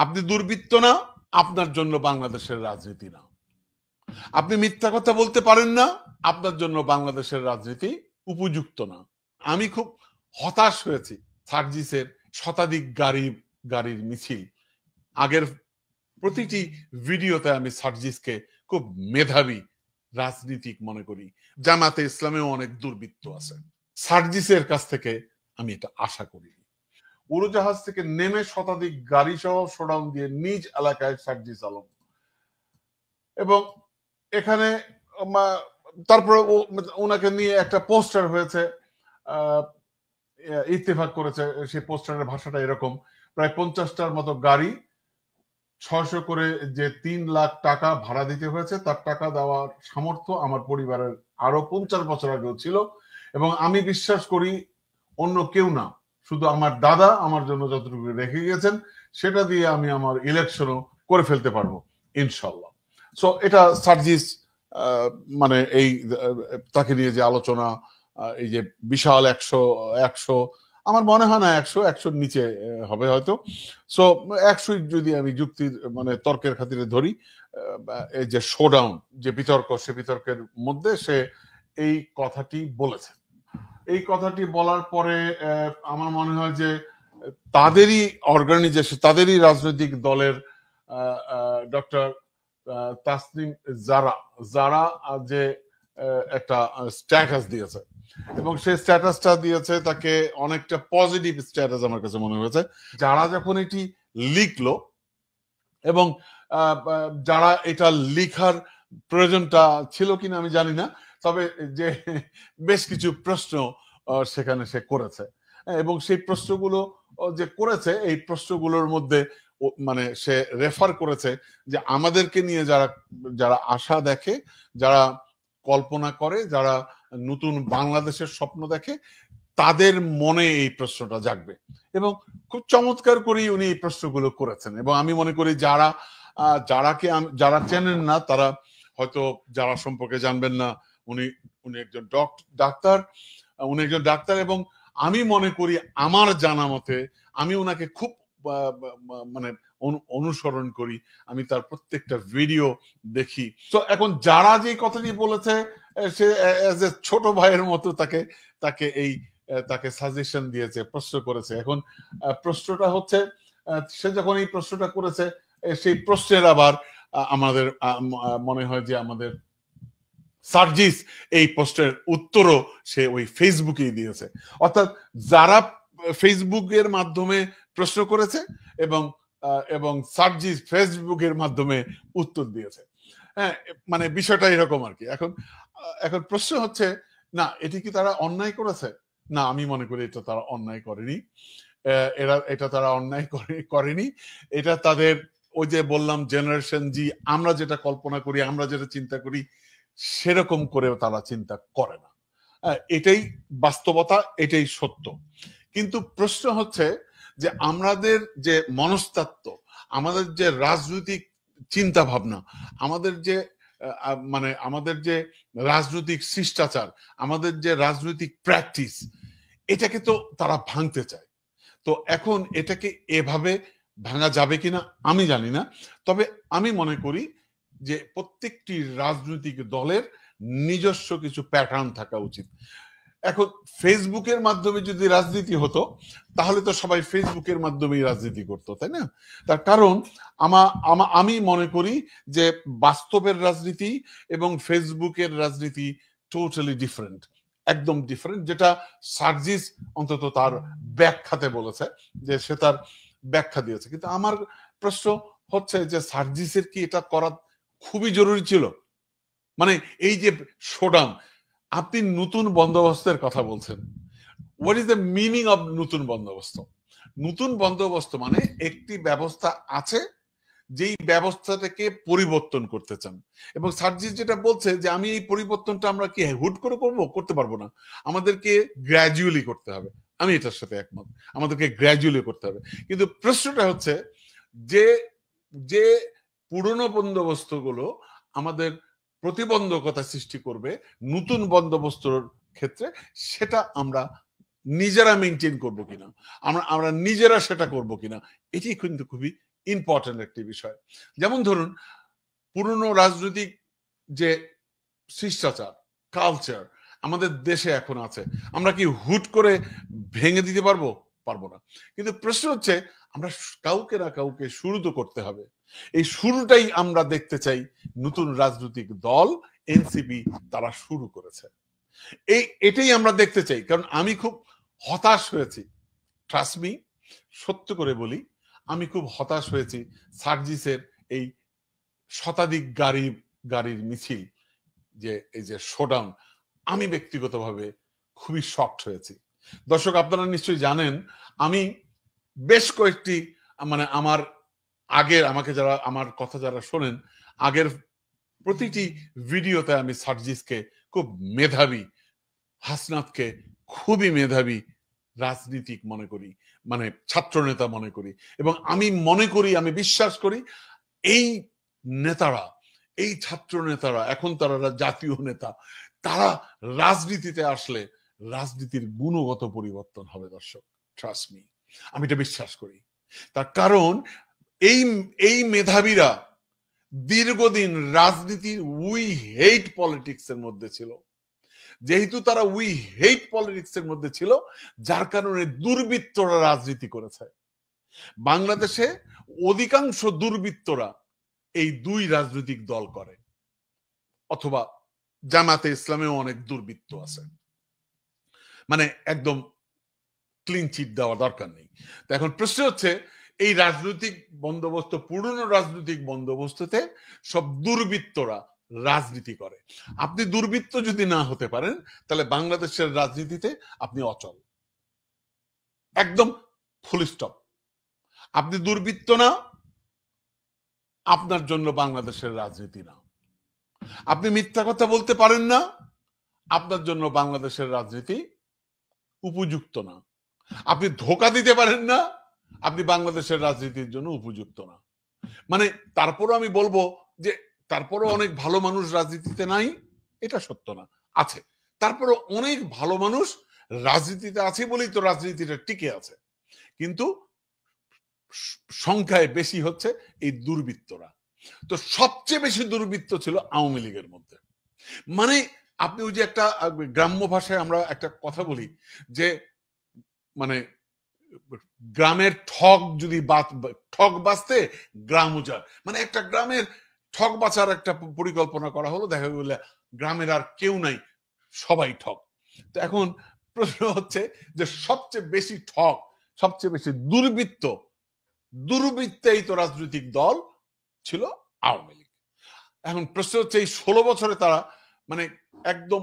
আপনি দুর্বৃত্ত না, আপনার জন্য বাংলাদেশের রাজনীতি না। আপনি মিথ্যা কথা বলতে পারেন না, আপনার জন্য বাংলাদেশের রাজনীতি উপযুক্ত না। আমি খুব হতাশ হয়েছি সার্জিসের শতাধিক গাড়ির মিছিল। আগের প্রতিটি ভিডিওতে আমি সার্জিসকে খুব মেধাবী রাজনীতিক মনে করি। জামাতে ইসলামেও অনেক দুর্বৃত্ত আছে, সার্জিসের কাছ থেকে আমি এটা আশা করি। উড়োজাহাজ থেকে নেমে শতাধিক গাড়ি সহ শোডাউন দিয়ে নিজ এলাকায় সার্জিস আলম, এবং এখানে তারপরে ওনাকে নিয়ে একটা পোস্টার হয়েছে, ইত্তেফাক করেছে। সেই পোস্টারের ভাষাটা এরকম, প্রায় 50টার মতো গাড়ি, 600 করে যে 3 লাখ টাকা ভাড়া দিতে হয়েছে, তার টাকা দেওয়ার সামর্থ্য আমার পরিবারের আরো 50 বছর আগেও ছিল, এবং আমি বিশ্বাস করি অন্য কেউ না, শুধু আমার দাদা আমার জন্য যতটুকু রেখে গেছেন সেটা দিয়ে আমি আমার ইলেকশনও করে ফেলতে পারবো ইনশাল্লাহ। সো এটা সার্জিস, মানে এই তাকে নিয়ে যে আলোচনা, এই যে বিশাল 100 আমার মনে হয় না 100-100-র নিচে হবে হয়তো। সো 100 যদি আমি যুক্তির মানে তর্কের খাতিরে ধরি, এই যে শোডাউন যে বিতর্ক, সে বিতর্কের মধ্যে সে এই কথাটি বলেছে। এই কথাটি বলার পরে আমার মনে হয় যে তাদেরই অর্গানাইজেশন, তাদেরই রাজনৈতিক দলের ডক্টর তাসনিম যারা যে একটা স্ট্যাটাস দিয়েছে, এবং সেই স্ট্যাটাসটা দিয়েছে তাকে অনেকটা পজিটিভ স্ট্যাটাস আমার কাছে মনে হয়েছে। যারা যখন এটি লিখলো, এবং যারা এটা লিখার প্রয়োজনটা ছিল কিনা আমি জানি না, তবে যে বেশ কিছু প্রশ্ন সেখানে সে করেছে, এবং সেই প্রশ্নগুলো যে করেছে, এই প্রশ্নগুলোর মধ্যে মানে সে রেফার করেছে যে আমাদেরকে নিয়ে যারা আশা দেখে, যারা কল্পনা করে, যারা নতুন বাংলাদেশের স্বপ্ন দেখে, তাদের মনে এই প্রশ্নটা জাগবে। এবং খুব চমৎকার করেই উনি এই প্রশ্নগুলো করেছেন। এবং আমি মনে করি যারা চেনেন না, তারা হয়তো যারা সম্পর্কে জানবেন না, উনি একজন ডাক্তার, এবং আমি মনে করি আমার জানা মতে আমি ওনাকে খুব মানে অনুসরণ করি, আমি তার প্রত্যেকটা ভিডিও দেখি। তো এখন যারা যে কথাটি বলেছে, সে এজ এ ছোট ভাইয়ের মতো তাকে সাজেশন দিয়েছে, প্রশ্ন করেছে। এখন প্রশ্নটা হচ্ছে, সে যখন এই প্রশ্নটা করেছে, সেই প্রশ্নের আবার আমাদের মনে হয় যে আমাদের সার্জিস এই প্রশ্নের উত্তরও সে ওই ফেসবুকেই দিয়েছে। অর্থাৎ যারা ফেসবুকের মাধ্যমে প্রশ্ন করেছে, এবং সার্জিস ফেসবুকের মাধ্যমে উত্তর দিয়েছে। হ্যাঁ, মানে বিষয়টা এরকম আর কি। এখন প্রশ্ন হচ্ছে, না এটি কি তারা অন্যায় করেছে? না, আমি মনে করি এটা তারা অন্যায় করেনি। এটা তারা অন্যায় করেনি। এটা তাদের ওই যে বললাম জেনারেশন জি, আমরা যেটা কল্পনা করি, আমরা যেটা চিন্তা করি, সেরকম করেও তারা চিন্তা করে না। এটাই বাস্তবতা, এটাই সত্য। কিন্তু প্রশ্ন হচ্ছে যে আমাদের যে মনস্তত্ত্ব, আমাদের যে রাজনৈতিক চিন্তা ভাবনা, আমাদের যে রাজনৈতিক শিষ্টাচার, আমাদের যে রাজনৈতিক প্র্যাকটিস, এটাকে তো তারা ভাঙতে চায়। তো এখন এটাকে এভাবে ভাঙা যাবে কিনা আমি জানি না, তবে আমি মনে করি যে প্রত্যেকটি রাজনৈতিক দলের নিজস্ব কিছু প্যাটার্ন থাকা উচিত। এখন ফেসবুকের মাধ্যমে যদি রাজনীতি হতো, তাহলে তো সবাই ফেসবুকের মাধ্যমেই রাজনীতি করতো, তাই না? তার কারণ আমি মনে করি যে বাস্তবের রাজনীতি এবং ফেসবুকের রাজনীতি টোটালি ডিফারেন্ট, একদম ডিফারেন্ট। যেটা সার্জিস অন্তত তার ব্যাখ্যাতে বলেছে, যে সে তার ব্যাখ্যা দিয়েছে। কিন্তু আমার প্রশ্ন হচ্ছে যে সার্জিসের কি এটা করা খুবই জরুরি ছিল? মানে এই যে শোডাউন, আপনি নতুন বন্দোবস্তের কথা বলছেন। What is the meaning of নতুন বন্দোবস্ত? নতুন বন্দোবস্ত মানে একটি ব্যবস্থা আছে, যেই ব্যবস্থাটাকে পরিবর্তন করতে চান। এবং সার্জিস যেটা বলছে যে আমি এই পরিবর্তনটা আমরা কি হুট করে করতে পারবো না, আমাদেরকে গ্র্যাজুয়ালি করতে হবে। আমি এটার সাথে একমত, আমাদেরকে গ্র্যাজুয়ালি করতে হবে। কিন্তু প্রশ্নটা হচ্ছে যে যে পুরনো বন্দোবস্তগুলো আমাদের প্রতিবন্ধকতা সৃষ্টি করবে নতুন বন্দোবস্তর ক্ষেত্রে, সেটা আমরা নিজেরা মেনটেন করবো কিনা, আমরা নিজেরা সেটা করবো কিনা, এটি কিন্তু খুবই ইম্পর্টেন্ট একটি বিষয়। যেমন ধরুন পুরনো রাজনৈতিক যে শিষ্টাচার, কালচার আমাদের দেশে এখন আছে, আমরা কি হুট করে ভেঙে দিতে পারবো? পারবো না। কিন্তু প্রশ্ন হচ্ছে আমরা কাউকে না কাউকে শুরু তো করতে হবে। এই শুরুটাই আমরা দেখতে চাই নতুন রাজনৈতিক দল এনসিপি তারা শুরু করেছে। এটাই আমরা দেখতে চাই, কারণ আমি খুব হতাশ হয়েছি, ট্রাস্ট মি, সত্য করে বলি, আমি খুব হতাশ হয়েছি সার্জিসের এই শতাধিক গাড়ির মিছিল, যে এই যে শোডাউন, আমি ব্যক্তিগতভাবে খুবই শকড হয়েছি। দর্শক আপনারা নিশ্চয়ই জানেন আমি বেশ কয়েকটি মানে আমার আগের আমাকে যারা আমার কথা যারা শোনেন, আগের প্রতিটি ভিডিওতে আমি সার্জিসকে খুব মেধাবী, হাসনাতকে খুবই মেধাবী রাজনীতিক মনে করি, মানে ছাত্রনেতা মনে করি, এবং আমি মনে করি, আমি বিশ্বাস করি এই নেতারা, এই ছাত্র নেতারা, এখন তারা জাতীয় নেতা, তারা রাজনীতিতে আসলে রাজনীতির গুণগত পরিবর্তন হবে। দর্শক ট্রাস্ট মি, আমি এটা বিশ্বাস করি। তার কারণ এই মেধাবীরা দীর্ঘদিন রাজনীতির উই হেট পলিটিক্স এর মধ্যে ছিল। যেহেতু তারা উই হেট পলিটিক্স এর মধ্যে ছিল, যার কারণে দুর্বৃত্তরা রাজনীতি করেছে। বাংলাদেশে অধিকাংশ দুর্বৃত্তরা এই দুই রাজনৈতিক দল করে, অথবা জামাতে ইসলামেও অনেক দুর্বৃত্ত আছে, মানে একদম ক্লিন চিট দেওয়া দরকার নেই। তো এখন প্রশ্ন হচ্ছে এই রাজনৈতিক বন্দোবস্ত, পুরনো রাজনৈতিক বন্দোবস্ততে সব দুর্বৃত্তরা রাজনীতি করে। আপনি দুর্বৃত্ত যদি না হতে পারেন, তাহলে বাংলাদেশের রাজনীতিতে আপনি অচল, একদম ফুল স্টপ। আপনি দুর্বৃত্ত না, আপনার জন্য বাংলাদেশের রাজনীতি না। আপনি মিথ্যা কথা বলতে পারেন না, আপনার জন্য বাংলাদেশের রাজনীতি উপযুক্ত না। আপনি ধোঁকা দিতে পারেন না, আপনি বাংলাদেশের রাজনীতির জন্য উপযুক্ত না। মানে তারপরও আমি বলবো যে তারপরও অনেক ভালো মানুষ রাজনীতিতে নাই, এটা সত্য না, আছে। তারপরও অনেক ভালো মানুষ রাজনীতিতে আছে বলেই তো রাজনীতিটা টিকে আছে। কিন্তু সংখ্যায় বেশি হচ্ছে এই দুর্বৃত্তরা। তো সবচেয়ে বেশি দুর্বৃত্ত ছিল আওয়ামী লীগের মধ্যে। মানে আপনি ওই যে একটা গ্রাম্য ভাষায় আমরা একটা কথা বলি যে মানে গ্রামের ঠক যদি ঠক বাঁচতে গ্রাম উজাড়, মানে একটা গ্রামের ঠক বাঁচার একটা পরিকল্পনা করা হলো, দেখা গেল গ্রামের আর কেউ নাই, সবাই ঠক। তো এখন প্রশ্ন হচ্ছে যে সবচেয়ে বেশি ঠক, সবচেয়ে বেশি দুর্বৃত্তায়িত রাজনৈতিক দল ছিল আওয়ামী লীগ। এখন প্রশ্ন হচ্ছে এই 16 বছরে তারা মানে একদম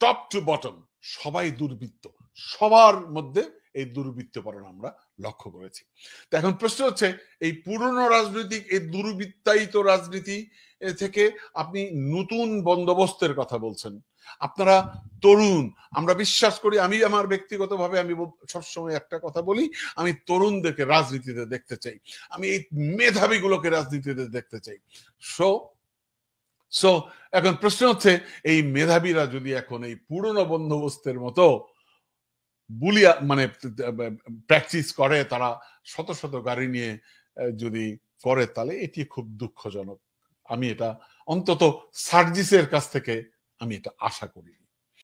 টপ টু বটম সবাই দুর্বৃত্ত, সবার মধ্যে এই দুর্বৃত্তপরণ আমরা লক্ষ্য করেছি। তো এখন প্রশ্ন হচ্ছে এই পুরনো রাজনৈতিক এই দুর্বৃত্তায়িত রাজনীতি থেকে আপনি নতুন বন্দোবস্তের কথা বলছেন, আপনারা তরুণ, আমরা বিশ্বাস করি, আমি আমার ব্যক্তিগতভাবে আমি সবসময় একটা কথা বলি, আমি তরুণদেরকে রাজনীতিতে দেখতে চাই, আমি এই মেধাবীগুলোকে রাজনীতিতে দেখতে চাই। সো এখন প্রশ্ন হচ্ছে এই মেধাবীরা যদি এখন এই পুরনো বন্দোবস্তের মতো বুলিয়া মানে প্র্যাকটিস করে, তারা শত শত গাড়ি নিয়ে যদি করে, তাহলে এটি খুব দুঃখজনক। আমি এটা অন্তত সার্জিসের কাছ থেকে আমি এটা আশা করি।